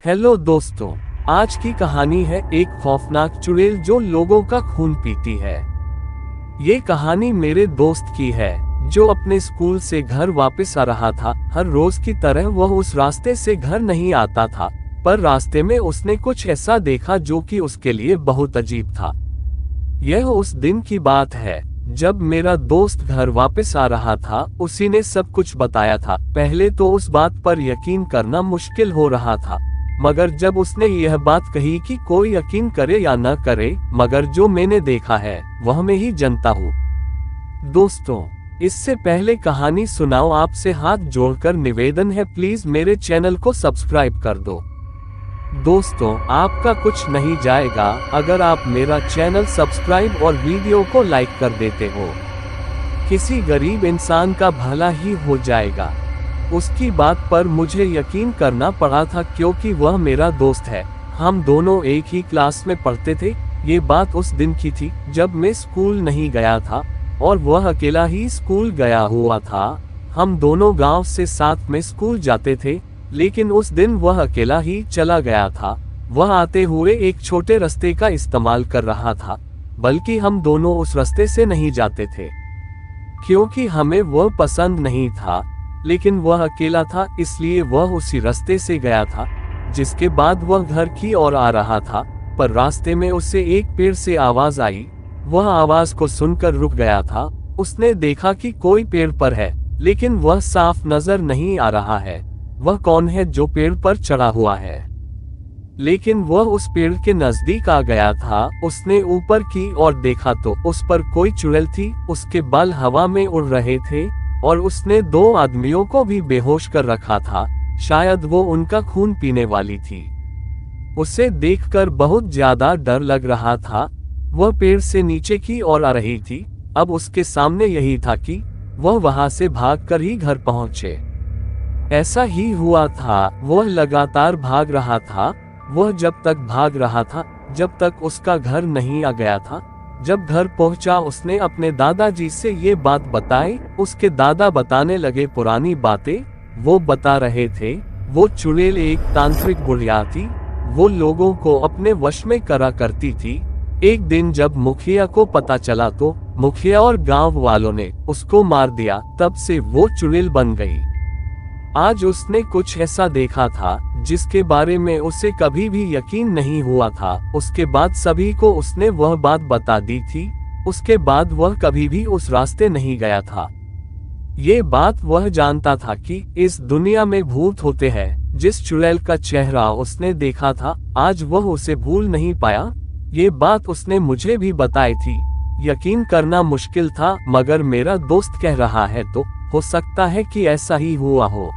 Hello दोस्तों, आज की कहानी है एक खौफनाक चुड़ैल जो लोगों का खून पीती है। ये कहानी मेरे दोस्त की है जो अपने स्कूल से घर वापस आ रहा था। हर रोज की तरह वह उस रास्ते से घर नहीं आता था, पर रास्ते में उसने कुछ ऐसा देखा जो कि उसके लिए बहुत अजीब था। यह उस दिन की बात है जब मेरा दोस्त घर वापस आ रहा था। उसी ने सब कुछ बताया था। पहले तो उस बात पर यकीन करना मुश्किल हो रहा था, मगर जब उसने यह बात कही कि कोई यकीन करे या न करे, मगर जो मैंने देखा है वह मैं ही जानता हूँ। दोस्तों, इससे पहले कहानी सुनाओ, आपसे हाथ जोड़कर निवेदन है, प्लीज मेरे चैनल को सब्सक्राइब कर दो। दोस्तों, आपका कुछ नहीं जाएगा अगर आप मेरा चैनल सब्सक्राइब और वीडियो को लाइक कर देते हो। किसी गरीब इंसान का भला ही हो जाएगा। उसकी बात पर मुझे यकीन करना पड़ा था क्योंकि वह मेरा दोस्त है। हम दोनों एक ही क्लास में पढ़ते थे। ये बात उस दिन की थी जब मैं स्कूल नहीं गया था और वह अकेला ही स्कूल गया हुआ था। हम दोनों गांव से साथ में स्कूल जाते थे, लेकिन उस दिन वह अकेला ही चला गया था। वह आते हुए एक छोटे रास्ते का इस्तेमाल कर रहा था, बल्कि हम दोनों उस रास्ते से नहीं जाते थे क्योंकि हमें वह पसंद नहीं था, लेकिन वह अकेला था इसलिए वह उसी रास्ते से गया था। जिसके बाद वह घर की ओर आ रहा था, पर रास्ते में उसे एक पेड़ से आवाज आई। वह आवाज को सुनकर रुक गया था। उसने देखा कि कोई पेड़ पर है, लेकिन वह साफ नजर नहीं आ रहा है। वह कौन है जो पेड़ पर चढ़ा हुआ है? लेकिन वह उस पेड़ के नजदीक आ गया था। उसने ऊपर की ओर देखा तो उस पर कोई चुड़ैल थी। उसके बाल हवा में उड़ रहे थे और उसने दो आदमियों को भी बेहोश कर रखा था। शायद वो उनका खून पीने वाली थी। उसे देखकर बहुत ज्यादा डर लग रहा था। वह पेड़ से नीचे की ओर आ रही थी। अब उसके सामने यही था कि वह वहां से भागकर ही घर पहुंचे। ऐसा ही हुआ था। वह लगातार भाग रहा था। वह जब तक भाग रहा था जब तक उसका घर नहीं आ गया था। जब घर पहुंचा उसने अपने दादाजी से ये बात बताई। उसके दादा बताने लगे पुरानी बातें। वो बता रहे थे वो चुड़ैल एक तांत्रिक बुढ़िया थी। वो लोगों को अपने वश में करा करती थी। एक दिन जब मुखिया को पता चला तो मुखिया और गांव वालों ने उसको मार दिया। तब से वो चुड़ैल बन गई। आज उसने कुछ ऐसा देखा था जिसके बारे में उसे कभी भी यकीन नहीं हुआ था। उसके बाद सभी को उसने वह बात बता दी थी। उसके बाद वह कभी भी उस रास्ते नहीं गया था। ये बात वह जानता था कि इस दुनिया में भूत होते हैं। जिस चुड़ैल का चेहरा उसने देखा था, आज वह उसे भूल नहीं पाया। ये बात उसने मुझे भी बताई थी। यकीन करना मुश्किल था, मगर मेरा दोस्त कह रहा है तो हो सकता है कि ऐसा ही हुआ हो।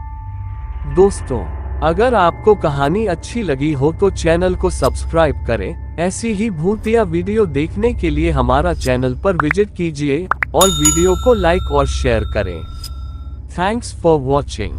दोस्तों, अगर आपको कहानी अच्छी लगी हो तो चैनल को सब्सक्राइब करें। ऐसी ही भूतिया वीडियो देखने के लिए हमारा चैनल पर विजिट कीजिए और वीडियो को लाइक और शेयर करें। Thanks for watching.